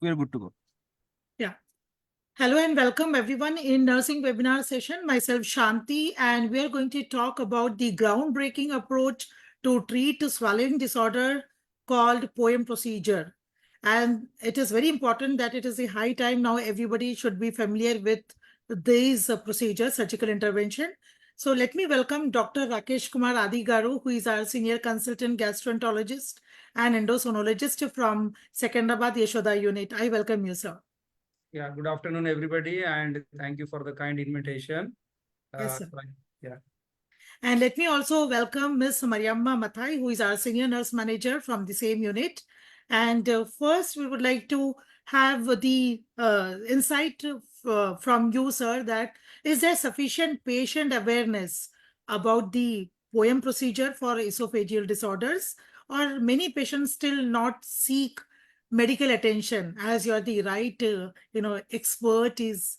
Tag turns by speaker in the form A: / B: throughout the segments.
A: we're good to go.
B: Yeah. Hello and welcome everyone in nursing webinar session. Myself Shanti, and we are going to talk about the groundbreaking approach to treat swallowing disorder called POEM procedure. And it is very important that it is a high time now everybody should be familiar with these procedures, surgical intervention. So let me welcome Dr. Rakesh Kumar Adi Garu, who is our senior consultant gastroenterologist and endosonologist from Secunderabad Yashoda unit. I welcome you, sir.
C: Yeah, good afternoon, everybody, and thank you for the kind invitation.
B: Yes, sir.
C: Yeah.
B: And let me also welcome Ms. Mariyamma Mathai, who is our senior nurse manager from the same unit. And first, we would like to have the insight from you, sir, that is there sufficient patient awareness about the POEM procedure for esophageal disorders, or many patients still not seek medical attention as you're the right, expert is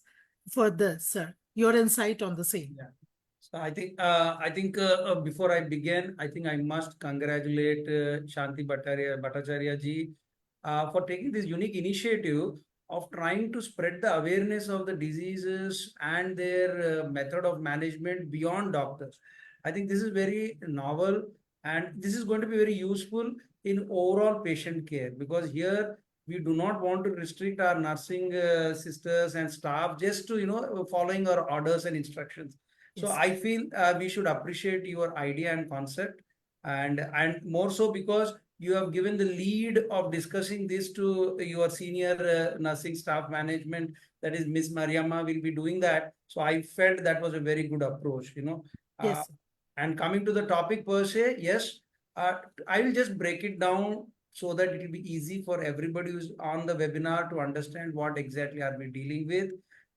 B: for this, sir. Your insight on the same.
C: Yeah. So I think before I begin, I think I must congratulate Shanti Bhattacharya ji for taking this unique initiative of trying to spread the awareness of the diseases and their method of management beyond doctors. I think this is very novel, and this is going to be very useful in overall patient care, because here we do not want to restrict our nursing sisters and staff just to following our orders and instructions. So
B: Yes.
C: I feel we should appreciate your idea and concept, and more so because you have given the lead of discussing this to your senior nursing staff management, that is Miss Mariyamma will be doing that. So I felt that was a very good approach.
B: Yes.
C: And coming to the topic per se, yes, I will just break it down so that it will be easy for everybody who's on the webinar to understand what exactly are we dealing with.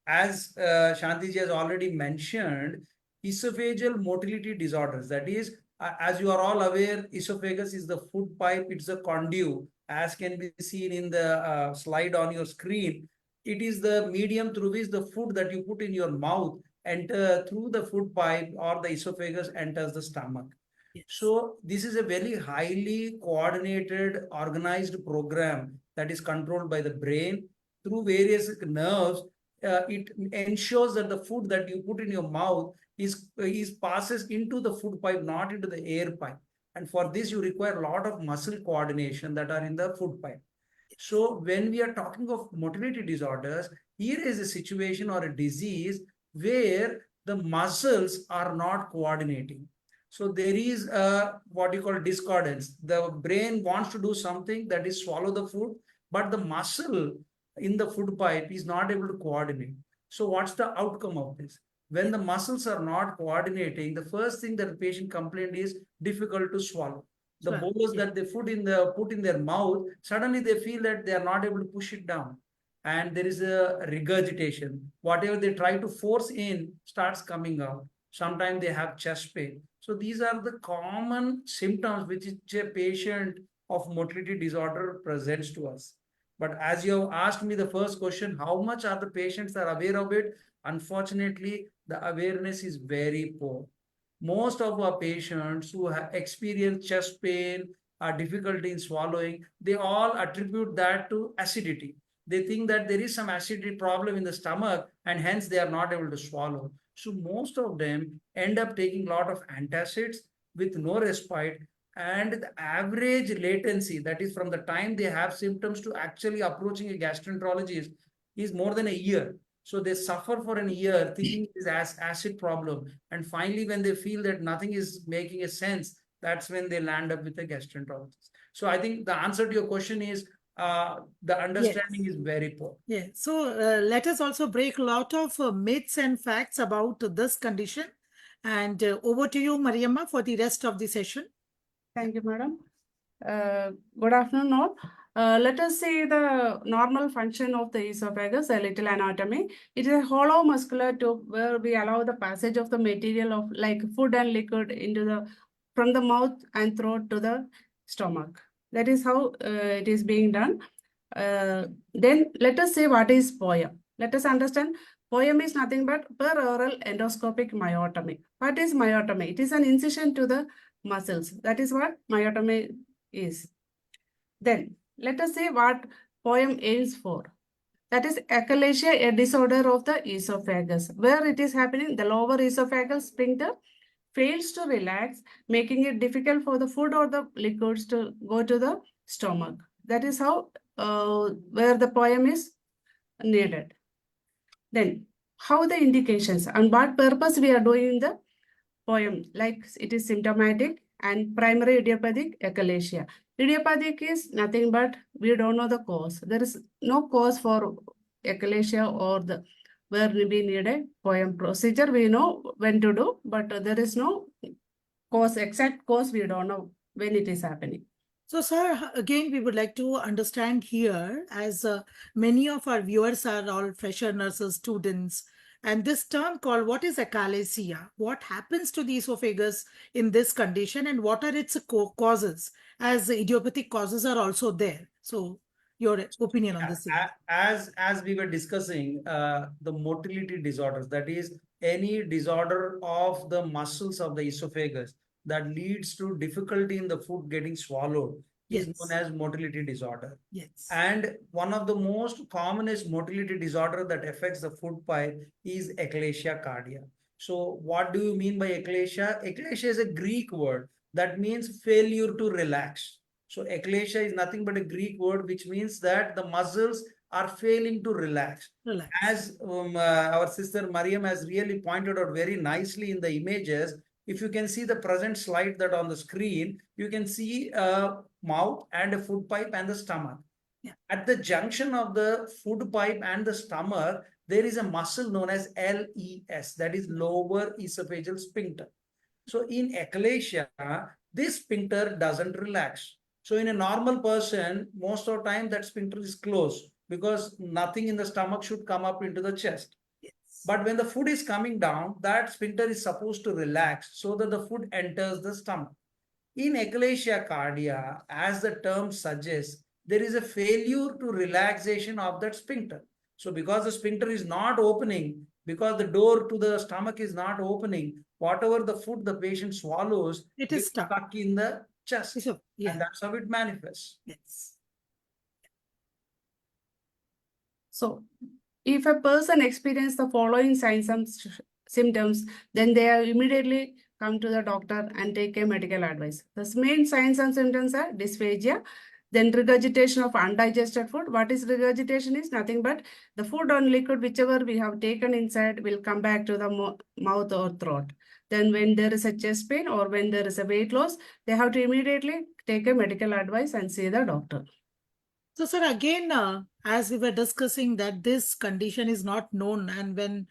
C: As Shanti ji has already mentioned, esophageal motility disorders, that is, as you are all aware, esophagus is the food pipe, it's a conduit, as can be seen in the slide on your screen. It is the medium through which the food that you put in your mouth enter through the food pipe, or the esophagus enters the stomach.
B: Yes.
C: So this is a very highly coordinated, organized program that is controlled by the brain through various nerves. It ensures that the food that you put in your mouth is passes into the food pipe, not into the air pipe. And for this, you require a lot of muscle coordination that are in the food pipe. So when we are talking of motility disorders, here is a situation or a disease where the muscles are not coordinating. So there is a what you call discordance. The brain wants to do something, that is swallow the food, but the muscle in the food pipe is not able to coordinate. So what's the outcome of this? When the muscles are not coordinating, the first thing that the patient complained is difficult to swallow. The bolus that they put in their mouth, suddenly they feel that they are not able to push it down, and there is a regurgitation. Whatever they try to force in starts coming out. Sometimes they have chest pain. So these are the common symptoms which a patient of motility disorder presents to us. But as you have asked me the first question, how much are the patients are aware of it? Unfortunately, the awareness is very poor. Most of our patients who have experienced chest pain or difficulty in swallowing, they all attribute that to acidity. They think that there is some acidity problem in the stomach, and hence they are not able to swallow. So most of them end up taking a lot of antacids with no respite, and the average latency, that is from the time they have symptoms to actually approaching a gastroenterologist, is more than a year. So they suffer for a year thinking it is acid problem. And finally, when they feel that nothing is making a sense, that's when they land up with a gastroenterologist. So I think the answer to your question is the understanding is very poor.
B: Yeah. So let us also break a lot of myths and facts about this condition. And over to you, Mariyamma, for the rest of the session.
D: Thank you, madam. Good afternoon, all. Let us see the normal function of the esophagus, a little anatomy. It is a hollow muscular tube where we allow the passage of the material of like food and liquid into from the mouth and throat to the stomach. That is how it is being done. Then let us see what is POEM. Let us understand POEM is nothing but peroral endoscopic myotomy. What is myotomy? It is an incision to the muscles. That is what myotomy is. Then let us see what poem aims for. That is achalasia, a disorder of the esophagus. Where it is happening, the lower esophageal sphincter fails to relax, making it difficult for the food or the liquids to go to the stomach. That is how where the poem is needed. Then, how the indications and what purpose we are doing the poem, like it is symptomatic and primary idiopathic achalasia. Idiopathic is nothing but we don't know the cause. There is no cause for achalasia or the where we need a poem procedure. We know when to do, but there is no cause, exact cause we don't know when it is happening.
B: So, sir, again, we would like to understand here, as many of our viewers are all fresher nurses, students, and this term called what is achalasia? What happens to the esophagus in this condition, and what are its causes? As idiopathic causes are also there. So, your opinion on this?
C: As we were discussing, the motility disorders, that is any disorder of the muscles of the esophagus that leads to difficulty in the food getting swallowed is known as motility disorder.
B: Yes.
C: And one of the most commonest motility disorder that affects the food pipe is achalasia cardia. So what do you mean by achalasia? Achalasia is a Greek word that means failure to relax. So achalasia is nothing but a Greek word which means that the muscles are failing to relax. As our sister Mariam has really pointed out very nicely in the images, if you can see the present slide that on the screen, you can see a mouth and a food pipe and the stomach. Yeah. At the junction of the food pipe and the stomach, there is a muscle known as LES, that is lower esophageal sphincter. So in achalasia, this sphincter doesn't relax. So in a normal person, most of the time that sphincter is closed because nothing in the stomach should come up into the chest. But when the food is coming down, that sphincter is supposed to relax so that the food enters the stomach. In achalasia cardia, as the term suggests, there is a failure to relaxation of that sphincter. So because the sphincter is not opening, because the door to the stomach is not opening, whatever the food the patient swallows, it is stuck in the chest. So, yeah. And that's how it manifests.
B: Yes.
D: So if a person experiences the following signs and symptoms, then they are immediately come to the doctor and take a medical advice. The main signs and symptoms are dysphagia, then regurgitation of undigested food. What is regurgitation is nothing but the food or liquid, whichever we have taken inside, will come back to the mouth or throat. Then when there is a chest pain or when there is a weight loss, they have to immediately take a medical advice and see the doctor.
B: So, sir, again, as we were discussing that this condition is not known, and when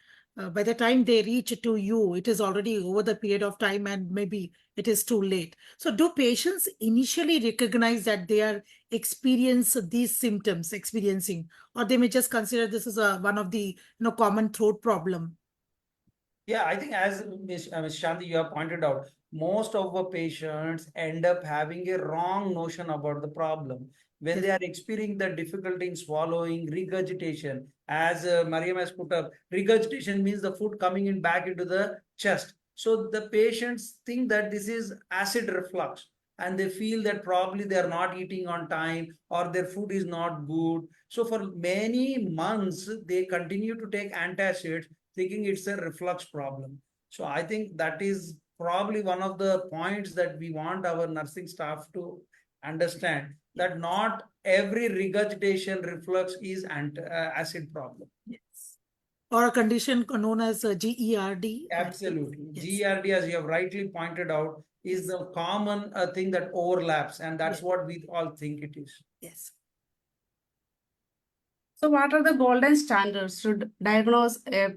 B: by the time they reach to you, it is already over the period of time and maybe it is too late. So do patients initially recognize that they are experiencing these symptoms, or they may just consider this is one of the common throat problem?
C: Yeah, I think as Ms. Shanti, you have pointed out, most of our patients end up having a wrong notion about the problem. When they are experiencing the difficulty in swallowing, regurgitation, as Mariam has put up, regurgitation means the food coming in back into the chest. So the patients think that this is acid reflux and they feel that probably they are not eating on time or their food is not good. So for many months, they continue to take antacids thinking it's a reflux problem. So I think that is probably one of the points that we want our nursing staff to understand, that not every regurgitation reflux is acid problem.
B: Yes. Or a condition known as GERD.
C: Absolutely. Yes. GERD, as you have rightly pointed out, is the common thing that overlaps, and that's what we all think it is.
B: Yes.
D: So what are the golden standards to diagnose a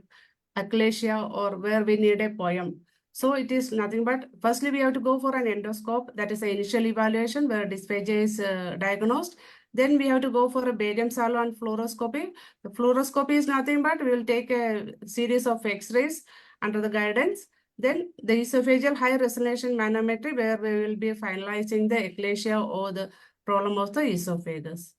D: achalasia or where we need a poem? So it is nothing but, firstly, we have to go for an endoscope. That is the initial evaluation where dysphagia is diagnosed. Then we have to go for a barium salve and fluoroscopy. The fluoroscopy is nothing but we will take a series of X-rays under the guidance. Then the esophageal high resolution manometry where we will be finalizing the achalasia or the problem of the esophagus.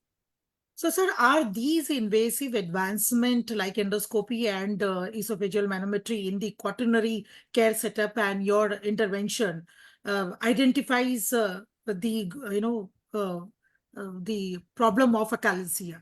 B: So, sir, are these invasive advancement like endoscopy and esophageal manometry in the quaternary care setup and your intervention identifies the problem of achalasia?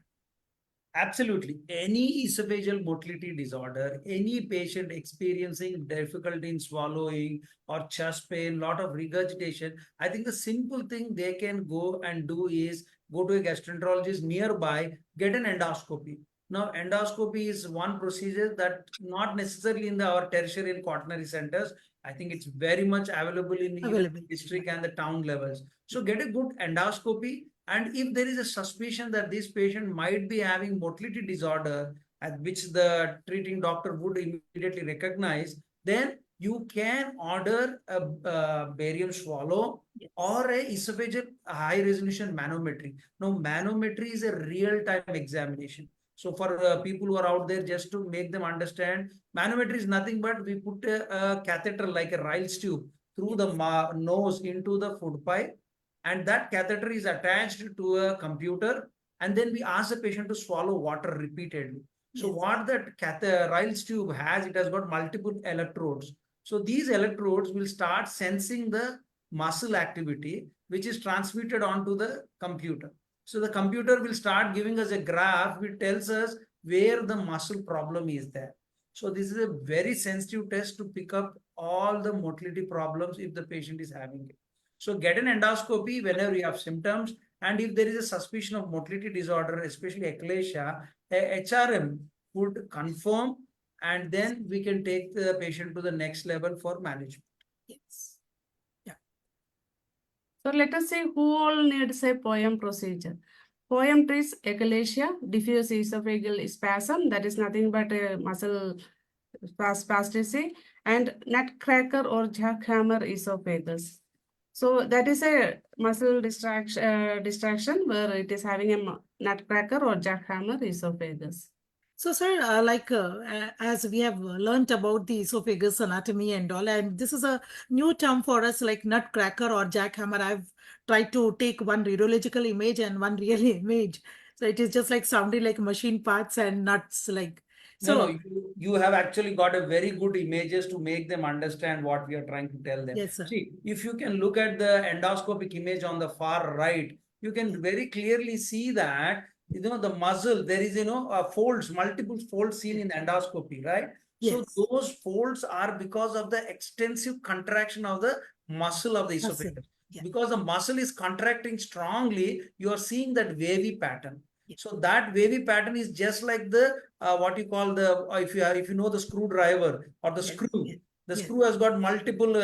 C: Absolutely. Any esophageal motility disorder, any patient experiencing difficulty in swallowing or chest pain, lot of regurgitation, I think the simple thing they can go and do is go to a gastroenterologist nearby, get an endoscopy. Now, endoscopy is one procedure that not necessarily in our tertiary and quaternary centers. I think it's very much available in even
B: Available.
C: district and the town levels. So get a good endoscopy, and if there is a suspicion that this patient might be having motility disorder, at which the treating doctor would immediately recognize, then you can order a barium swallow or a esophageal high resolution manometry. Now, manometry is a real time examination. So for people who are out there, just to make them understand, manometry is nothing but we put a catheter like a Riles tube through the nose into the food pipe, and that catheter is attached to a computer, and then we ask the patient to swallow water repeatedly. So what that Riles tube has, it has got multiple electrodes. So these electrodes will start sensing the muscle activity, which is transmitted onto the computer. So the computer will start giving us a graph which tells us where the muscle problem is there. So this is a very sensitive test to pick up all the motility problems if the patient is having it. So get an endoscopy whenever you have symptoms. And if there is a suspicion of motility disorder, especially eclasia, a HRM would confirm, and then we can take the patient to the next level for management.
B: Yes.
D: So let us see who all needs a POEM procedure. POEM treats echinacea, diffuse esophageal spasm, that is nothing but a muscle spasticity, and nutcracker or jackhammer esophagus. So that is a muscle distraction where it is having a nutcracker or jackhammer esophagus.
B: So, sir, as we have learnt about the esophagus anatomy and all, and this is a new term for us, like nutcracker or jackhammer. I've tried to take one radiological image and one real image. So it is just like sounding like machine parts and nuts, like.
C: No,
B: So,
C: you have actually got a very good images to make them understand what we are trying to tell them.
B: yes, sir.
C: See, if you can look at the endoscopic image on the far right, you can very clearly see that, the muscle, there is, folds, multiple folds seen in endoscopy, right? So
B: Yes.
C: those folds are because of the extensive contraction of the muscle of the
B: Muscle.
C: esophagus.
B: Yeah.
C: Because the muscle is contracting strongly, you are seeing that wavy pattern.
B: Yeah.
C: So that wavy pattern is just like the what you call the if you know the screwdriver or the
B: Yes.
C: screw,
B: Yes.
C: the
B: Yes.
C: screw has got multiple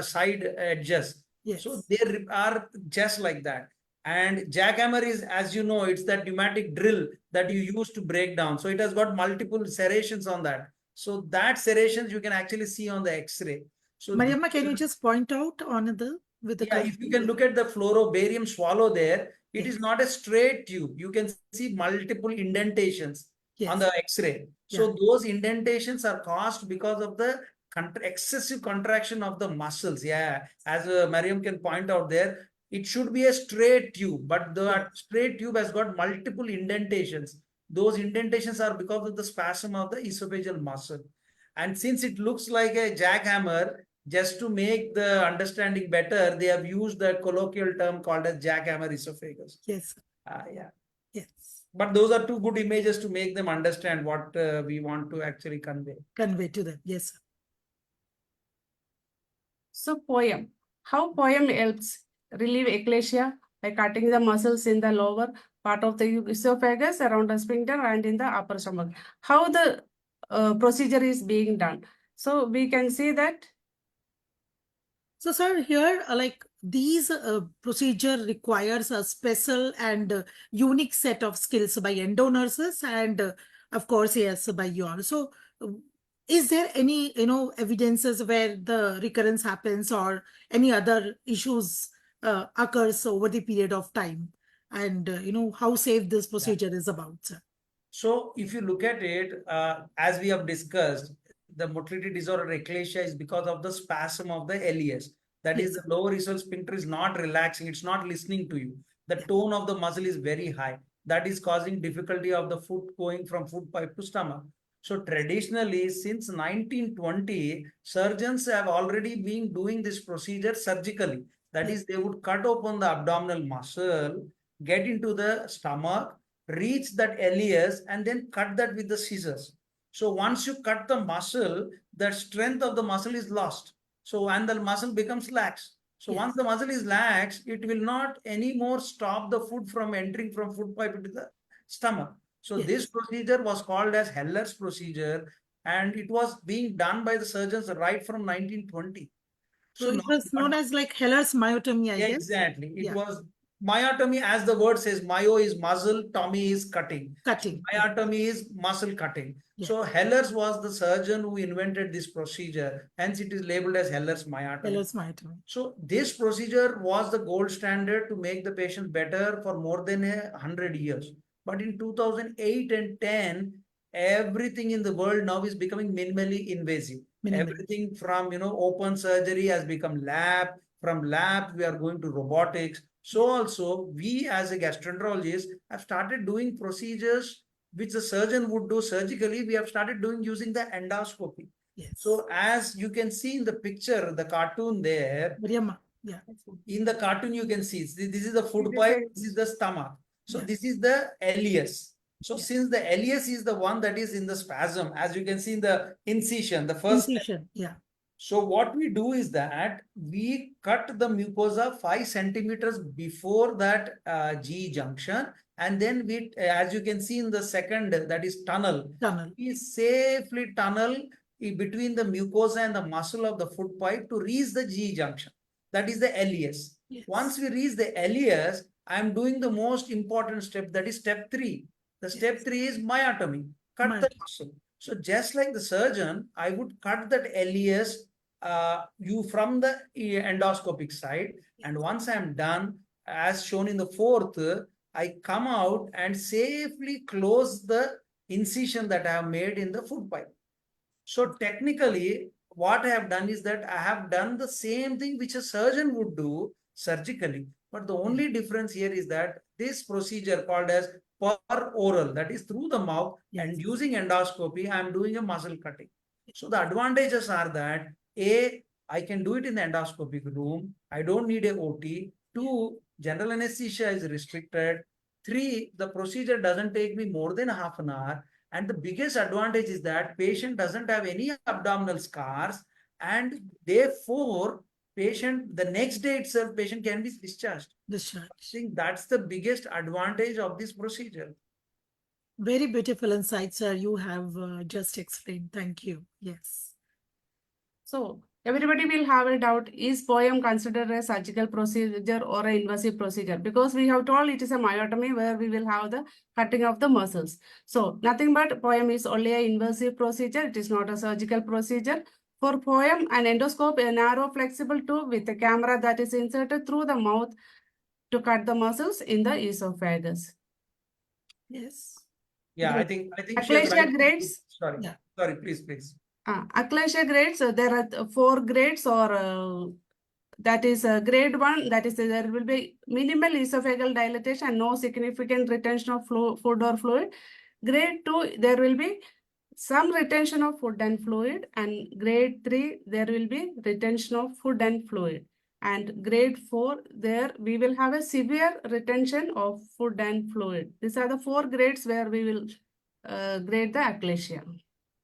C: side edges.
B: Yes.
C: So they are just like that. And jackhammer is, as you know, it's that pneumatic drill that you use to break down. So it has got multiple serrations on that. So that serrations you can actually see on the X-ray. So
B: Mariyamma, can you just point out on the with the
C: yeah, if you can look at the fluorobarium swallow there, it is not a straight tube. You can see multiple indentations on the X-ray. So those indentations are caused because of the excessive contraction of the muscles. Yeah, as Mariam can point out there, it should be a straight tube, but the straight tube has got multiple indentations. Those indentations are because of the spasm of the esophageal muscle. And since it looks like a jackhammer, just to make the understanding better, they have used the colloquial term called as jackhammer esophagus.
B: Yes.
C: Yeah.
B: Yes.
C: But those are two good images to make them understand what we want to actually convey.
B: Convey to them. Yes. Sir.
D: So POEM. How POEM helps relieve eclasia by cutting the muscles in the lower part of the esophagus around the sphincter and in the upper stomach. How the procedure is being done. So we can see that.
B: So, sir, here, like these procedure requires a special and unique set of skills by endo nurses and, of course, yes, by you all. So, is there any, evidences where the recurrence happens or any other issues occurs over the period of time? And, how safe this procedure is about, sir?
C: So if you look at it, as we have discussed, the motility disorder eclasia is because of the spasm of the LES. That is, the lower esophageal sphincter is not relaxing. It's not listening to you. The tone of the muscle is very high. That is causing difficulty of the food going from food pipe to stomach. So traditionally, since 1920, surgeons have already been doing this procedure surgically. That is, they would cut open the abdominal muscle, get into the stomach, reach that LES and then cut that with the scissors. So once you cut the muscle, the strength of the muscle is lost. So and the muscle becomes lax. So
B: Yes.
C: once the muscle is lax, it will not anymore stop the food from entering from food pipe into the stomach. So
B: Yes.
C: this procedure was called as Heller's procedure, and it was being done by the surgeons right from 1920.
B: So
C: So
B: it
C: now,
B: was known as like Heller's myotomy, I guess.
C: exactly, it
B: Yeah.
C: was myotomy, as the word says. Myo is muscle, tommy is cutting. So
B: Cutting. Yeah.
C: myotomy is muscle cutting.
B: Yeah.
C: So Heller's was the surgeon who invented this procedure. Hence, it is labeled as Heller's myotomy.
B: Heller's myotomy.
C: So this procedure was the gold standard to make the patient better for more than 100 years. But in 2008 and 10, everything in the world now is becoming minimally invasive. Everything from open surgery has become lab. From lab, we are going to robotics. So also, we as a gastroenterologist have started doing procedures which the surgeon would do surgically. We have started doing using the endoscopy.
B: Yes.
C: So as you can see in the picture, the cartoon there,
B: Mariyamma. Yeah.
C: in the cartoon you can see this is the food pipe, this is the stomach. So
B: Yeah.
C: this is the LES. So
B: Yeah.
C: since the LES is the one that is in the spasm, as you can see in the incision, the first step.
B: Incision. Yeah.
C: So what we do is that we cut the mucosa 5 centimeters before that G junction, and then we, as you can see in the second, that is tunnel. We safely tunnel between the mucosa and the muscle of the foot pipe to reach the G junction. That is the LES.
B: Yes.
C: Once we reach the LES, I am doing the most important step, that is step 3. The step 3 is myotomy. Cut the muscle. So just like the surgeon, I would cut that LES you from the endoscopic side. And once I'm done, as shown in the fourth, I come out and safely close the incision that I have made in the food pipe. So technically, what I have done is that I have done the same thing which a surgeon would do surgically. But the only difference here is that this procedure called as per oral, that is through the mouth, and using endoscopy, I am doing a muscle cutting. So the advantages are that I can do it in the endoscopic room. I don't need a OT. 2, general anesthesia is restricted. 3, the procedure doesn't take me more than half an hour. And the biggest advantage is that patient doesn't have any abdominal scars, and therefore the next day itself, patient can be discharged. I think that's the biggest advantage of this procedure.
B: Very beautiful insights, sir. You have just explained. Thank you. Yes.
D: So everybody will have a doubt, is POEM considered a surgical procedure or an invasive procedure? Because we have told it is a myotomy where we will have the cutting of the muscles. So nothing but POEM is only an invasive procedure. It is not a surgical procedure. For POEM, an endoscope, a narrow flexible tube with a camera that is inserted through the mouth to cut the muscles in the esophagus.
B: Yes.
C: Yeah,
B: Great.
C: I think
D: Achalasia grades.
C: Sorry,
B: Yeah.
C: sorry, please.
D: Achalasia grades, there are 4 grades, or that is grade 1, that is there will be minimal esophageal dilatation and no significant retention of food or fluid. Grade 2, there will be some retention of food and fluid, and grade 3, there will be retention of food and fluid. And grade 4, there we will have a severe retention of food and fluid. These are the 4 grades where we will grade the achalasia.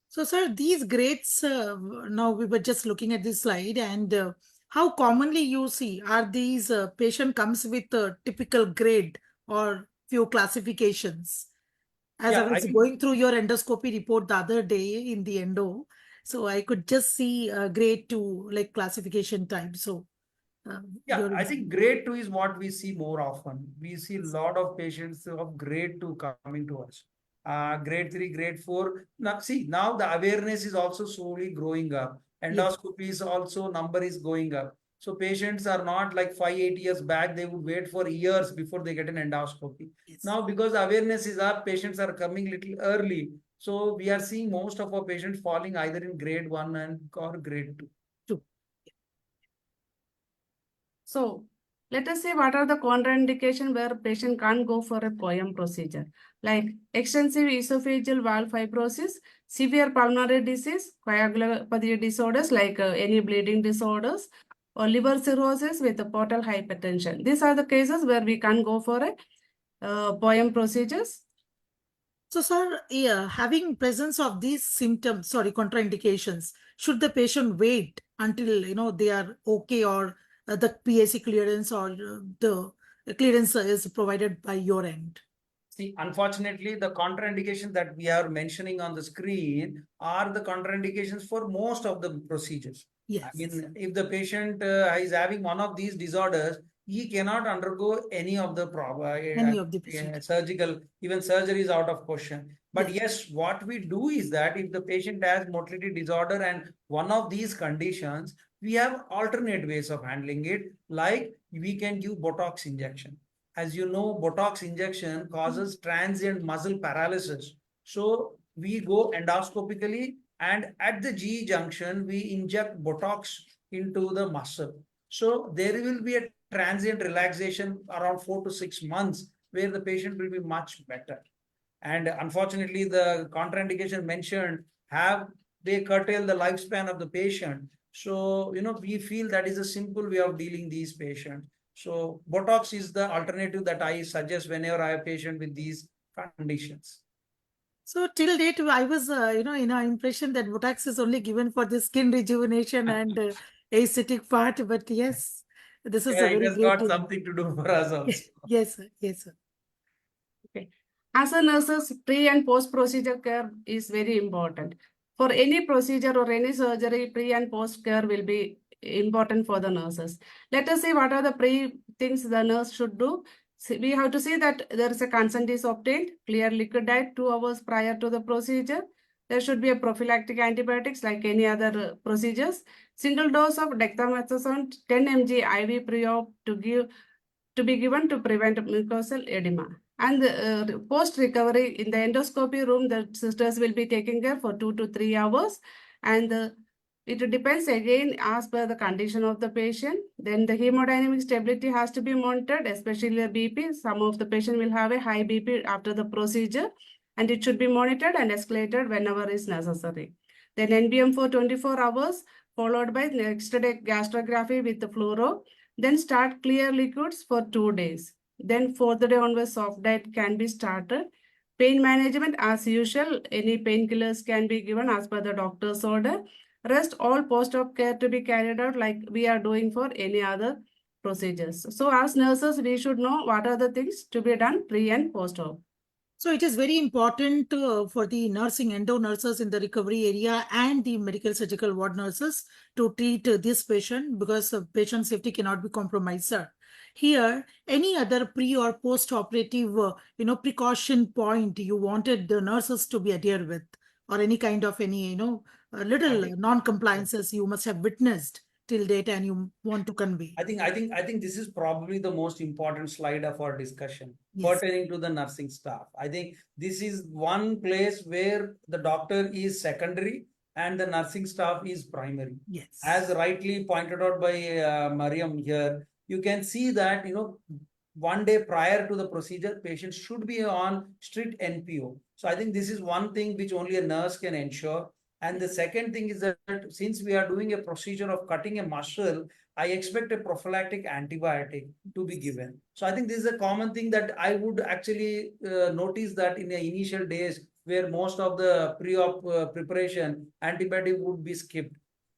B: So, sir, these grades, now we were just looking at this slide, and how commonly you see, are these patient comes with a typical grade or few classifications? As I was going through your endoscopy report the other day in the endo, so I could just see grade 2, like classification type. So,
C: I think grade 2 is what we see more often. We see a lot of patients of grade 2 coming to us. Grade 3, grade 4. Now the awareness is also slowly growing up. Endoscopy is also, number is going up. So patients are not like 5-8 years back, they would wait for years before they get an endoscopy. Now, because awareness is up, patients are coming little early. So we are seeing most of our patients falling either in grade 1 or grade 2.
D: So let us see what are the contraindications where patient can't go for a POEM procedure, like extensive esophageal valve fibrosis, severe pulmonary disease, coagulopathy disorders like any bleeding disorders, or liver cirrhosis with a portal hypertension. These are the cases where we can't go for a POEM procedures.
B: So, sir, yeah, having presence of these symptoms, sorry, contraindications, should the patient wait until they are okay, or the PAC clearance or the clearance is provided by your end?
C: See, unfortunately, the contraindications that we are mentioning on the screen are the contraindications for most of the procedures. I
B: Yes,
C: mean, if the patient is having one of these disorders, he cannot undergo any of the
B: any of the procedure.
C: surgical, even surgery is out of question. But
B: Yes,
C: yes, what we do is that if the patient has motility disorder and one of these conditions, we have alternate ways of handling it, like we can give Botox injection. As you know, Botox injection causes transient muscle paralysis. So we go endoscopically, and at the G junction, we inject Botox into the muscle. So there will be a transient relaxation around 4 to 6 months where the patient will be much better. And unfortunately, the contraindication mentioned have they curtail the lifespan of the patient. So, we feel that is a simple way of dealing these patients. So, Botox is the alternative that I suggest whenever I have patient with these conditions.
B: so till date, I was, in our impression that Botox is only given for the skin rejuvenation and aesthetic part. But yes, this is
C: Yeah,
B: a
C: it
B: very
C: has
B: great
C: got
B: to know.
C: something to do for us also.
B: Yes, sir. Yes, sir.
D: Okay. As a nurses, pre and post procedure care is very important. For any procedure or any surgery, pre and post care will be important for the nurses. Let us see what are the pre things the nurse should do. We have to see that there is a consent is obtained, clear liquid diet 2 hours prior to the procedure. There should be a prophylactic antibiotics like any other procedures. Single dose of dexamethasone 10 mg IV pre-op to be given to prevent mucosal edema. And post recovery in the endoscopy room, the sisters will be taking care for 2 to 3 hours. And it depends again as per the condition of the patient. Then the hemodynamic stability has to be monitored, especially the BP. Some of the patient will have a high BP after the procedure, and it should be monitored and escalated whenever is necessary. Then NBM for 24 hours, followed by next day gastrography with the fluoro. Then start clear liquids for 2 days. Then fourth day onwards, soft diet can be started. Pain management as usual, any painkillers can be given as per the doctor's order. Rest all post-op care to be carried out like we are doing for any other procedures. So as nurses, we should know what are the things to be done pre and post-op.
B: So it is very important for the nursing endo nurses in the recovery area and the medical surgical ward nurses to treat this patient, because patient safety cannot be compromised, sir. Here, any other pre or post operative, precaution point you wanted the nurses to be adhere with, or any kind of
C: I
B: little
C: think.
B: non compliances you must have witnessed till date and you want to convey.
C: I think this is probably the most important slide of our discussion
B: Yes,
C: pertaining to the nursing staff. I think this is one place where the doctor is secondary and the nursing staff is primary. As
B: yes,
C: rightly pointed out by Mariam here, you can see that 1 day prior to the procedure, patient should be on strict NPO. So I think this is one thing which only a nurse can ensure. And the second thing is that since we are doing a procedure of cutting a muscle, I expect a prophylactic antibiotic to be given. So I think this is a common thing that I would actually notice that in the initial days where most of the pre-op preparation, antibiotic would be skipped.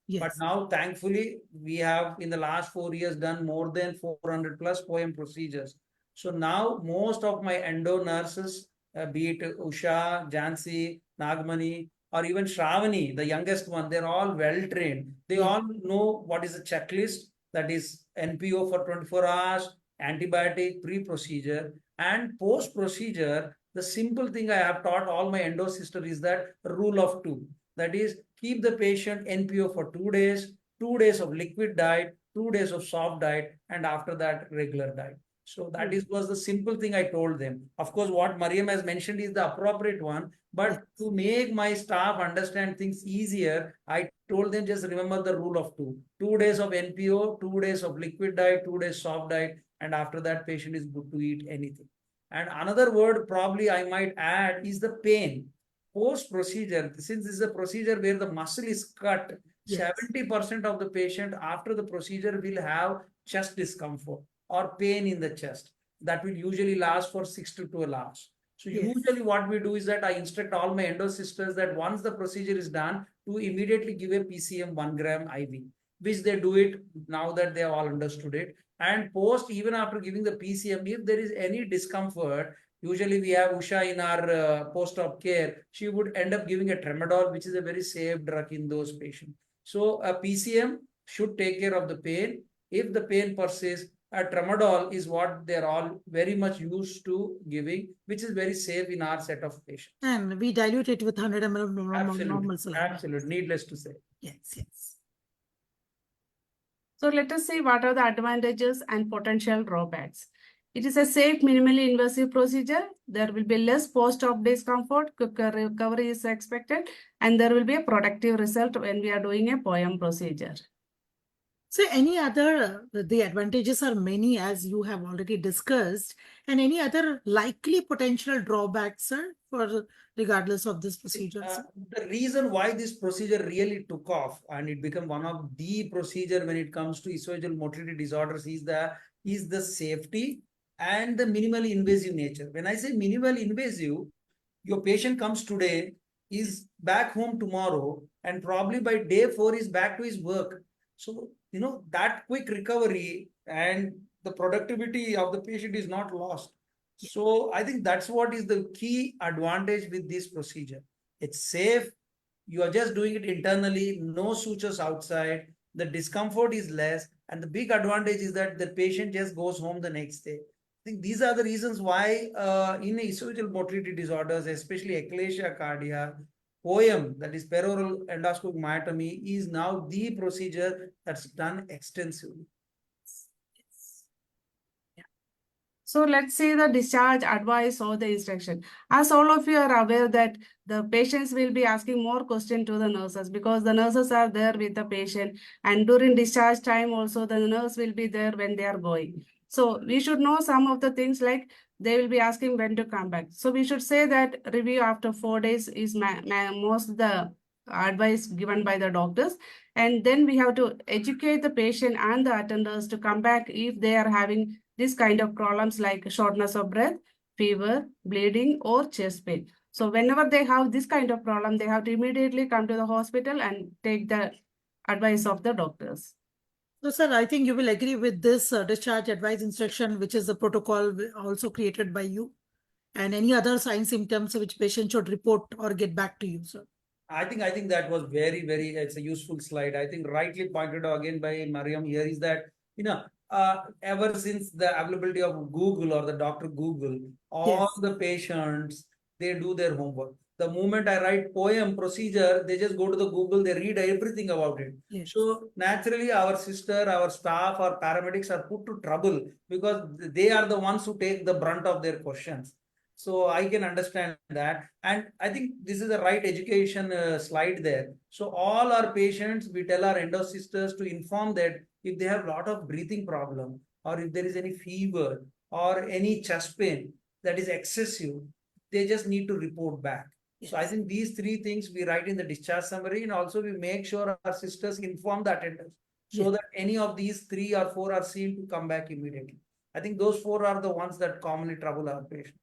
C: But
B: yes,
C: now, thankfully, we have in the last 4 years done more than 400 plus poem procedures. So now most of my endo nurses, be it Usha, Jansi, Nagmani, or even Shravani, the youngest one, they're all well trained. They
B: yes.
C: all know what is the checklist, that is NPO for 24 hours, antibiotic, pre-procedure, and post-procedure. The simple thing I have taught all my endo sisters is that rule of two. That is, keep the patient NPO for 2 days, 2 days of liquid diet, 2 days of soft diet, and after that, regular diet. So that is was the simple thing I told them. Of course, what Mariam has mentioned is the appropriate one,
B: Yes.
C: but to make my staff understand things easier, I told them just remember the rule of two. 2 days of NPO, 2 days of liquid diet, 2 days soft diet, and after that, patient is good to eat anything. And another word probably I might add is the pain. Post procedure, since this is a procedure where the muscle is cut,
B: Yes.
C: 70% of the patient after the procedure will have chest discomfort or pain in the chest that will usually last for 6 to 12 hours. So
B: Yes.
C: usually what we do is that I instruct all my endo sisters that once the procedure is done, to immediately give a PCM 1 gram IV, which they do it now that they have all understood it. And post, even after giving the PCM, if there is any discomfort, usually we have Usha in our post-op care, she would end up giving a tramadol, which is a very safe drug in those patients. So a PCM should take care of the pain. If the pain persists, a tramadol is what they're all very much used to giving, which is very safe in our set of patients.
B: And we dilute it with 100 ml of normal saline.
C: Absolutely. Needless to say.
B: Yes, yes.
D: So let us see what are the advantages and potential drawbacks. It is a safe, minimally invasive procedure. There will be less post-op discomfort, quicker recovery is expected, and there will be a productive result when we are doing a POEM procedure.
B: So any other, the advantages are many as you have already discussed, and any other likely potential drawbacks, sir, for regardless of this procedure, sir?
C: The reason why this procedure really took off and it became one of the procedure when it comes to esophageal motility disorders is the safety and the minimally invasive nature. When I say minimal invasive, your patient comes today, is back home tomorrow, and probably by day 4 is back to his work. So, that quick recovery and the productivity of the patient is not lost. So I think that's what is the key advantage with this procedure. It's safe. You are just doing it internally, no sutures outside. The discomfort is less. And the big advantage is that the patient just goes home the next day. I think these are the reasons why in esophageal motility disorders, especially eclasia cardia, POEM, that is peroral endoscopic myotomy, is now the procedure that's done extensively.
D: So let's see the discharge advice or the instruction. As all of you are aware that the patients will be asking more questions to the nurses because the nurses are there with the patient, and during discharge time also the nurse will be there when they are going. So we should know some of the things like they will be asking when to come back. So we should say that review after 4 days is most the advice given by the doctors. And then we have to educate the patient and the attenders to come back if they are having this kind of problems like shortness of breath, fever, bleeding, or chest pain. So whenever they have this kind of problem, they have to immediately come to the hospital and take the advice of the doctors.
B: So, sir, I think you will agree with this discharge advice instruction, which is a protocol also created by you, and any other signs, symptoms which patient should report or get back to you, sir.
C: I think that was very, it's a useful slide. I think rightly pointed out again by Mariam here is that, ever since the availability of Google or the doctor Google, all the patients, they do their homework. The moment I write POEM procedure, they just go to the Google, they read everything about it.
B: Yes.
C: So naturally, our sister, our staff, our paramedics are put to trouble because they are the ones who take the brunt of their questions. So I can understand that. And I think this is the right education slide there. So all our patients, we tell our endo sisters to inform that if they have a lot of breathing problem or if there is any fever or any chest pain that is excessive, they just need to report back. Yes. So I think these 3 things we write in the discharge summary, and also we make sure our sisters inform the attenders so that any of these 3 or 4 are seen to come back immediately. I think those 4 are the ones that commonly trouble our patients.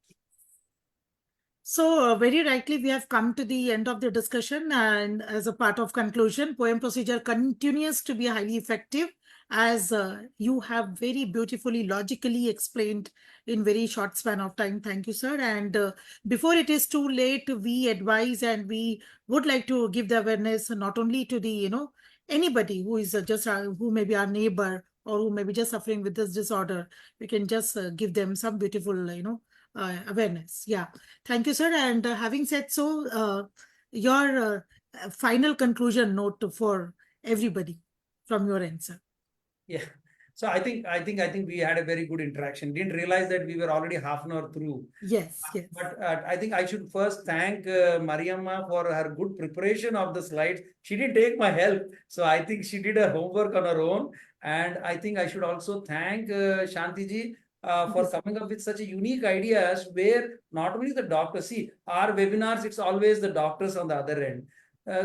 B: So very rightly, we have come to the end of the discussion, and as a part of conclusion, POEM procedure continues to be highly effective as you have very beautifully, logically explained in very short span of time. Thank you, sir. And before it is too late, we advise and we would like to give the awareness not only to the, anybody who is who may be our neighbor or who may be just suffering with this disorder. We can just give them some beautiful, awareness. Yeah. Thank you, sir. And having said so, your final conclusion note for everybody from your end, sir.
C: Yeah. So I think we had a very good interaction. Didn't realize that we were already half an hour through.
B: Yes.
C: But I think I should first thank Mariyamma for her good preparation of the slides. She didn't take my help, so I think she did her homework on her own. And I think I should also thank Shanti ji for coming up with such a unique ideas where not only the doctors see our webinars, it's always the doctors on the other end.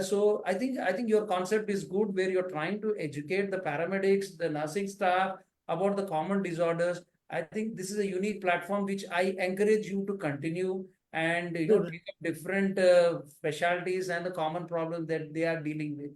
C: So I think your concept is good where you're trying to educate the paramedics, the nursing staff about the common disorders. I think this is a unique platform which I encourage you to continue. and take up different specialties and the common problems that they are dealing with.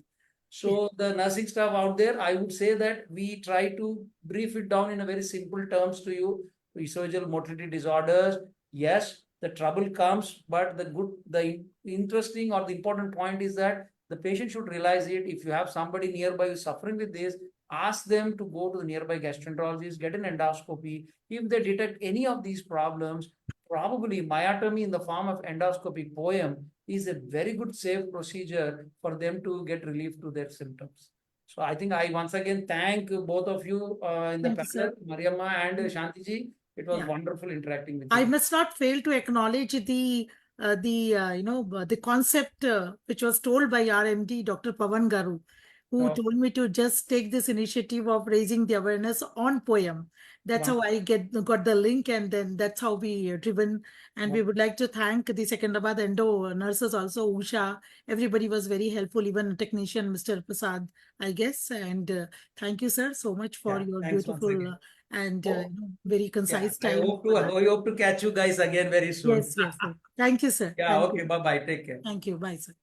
C: So the nursing staff out there, I would say that we try to brief it down in a very simple terms to you. Esophageal motility disorders, yes, the trouble comes, but the interesting or the important point is that the patient should realize it. If you have somebody nearby who's suffering with this, ask them to go to the nearby gastroenterologist, get an endoscopy. If they detect any of these problems, probably myotomy in the form of endoscopy POEM is a very good safe procedure for them to get relief to their symptoms. So I think I once again thank both of you in the panel, Mariyamma and Shanti ji. It was wonderful interacting with you.
B: I must not fail to acknowledge the concept which was told by RMD Dr. Pavan Garu, who told me to just take this initiative of raising the awareness on POEM. That's how I got the link, and then that's how we driven. And we would like to thank the Secunderabad endo nurses also, Usha. Everybody was very helpful, even technician Mr. Prasad, I guess. And thank you, sir, so much for your beautiful and very concise time.
C: I hope to catch you guys again very soon.
B: Yes, yes, sir. Thank you, sir.
C: Yeah,
B: Thank
C: okay.
B: you.
C: Bye bye. Take care.
B: Thank you. Bye, sir.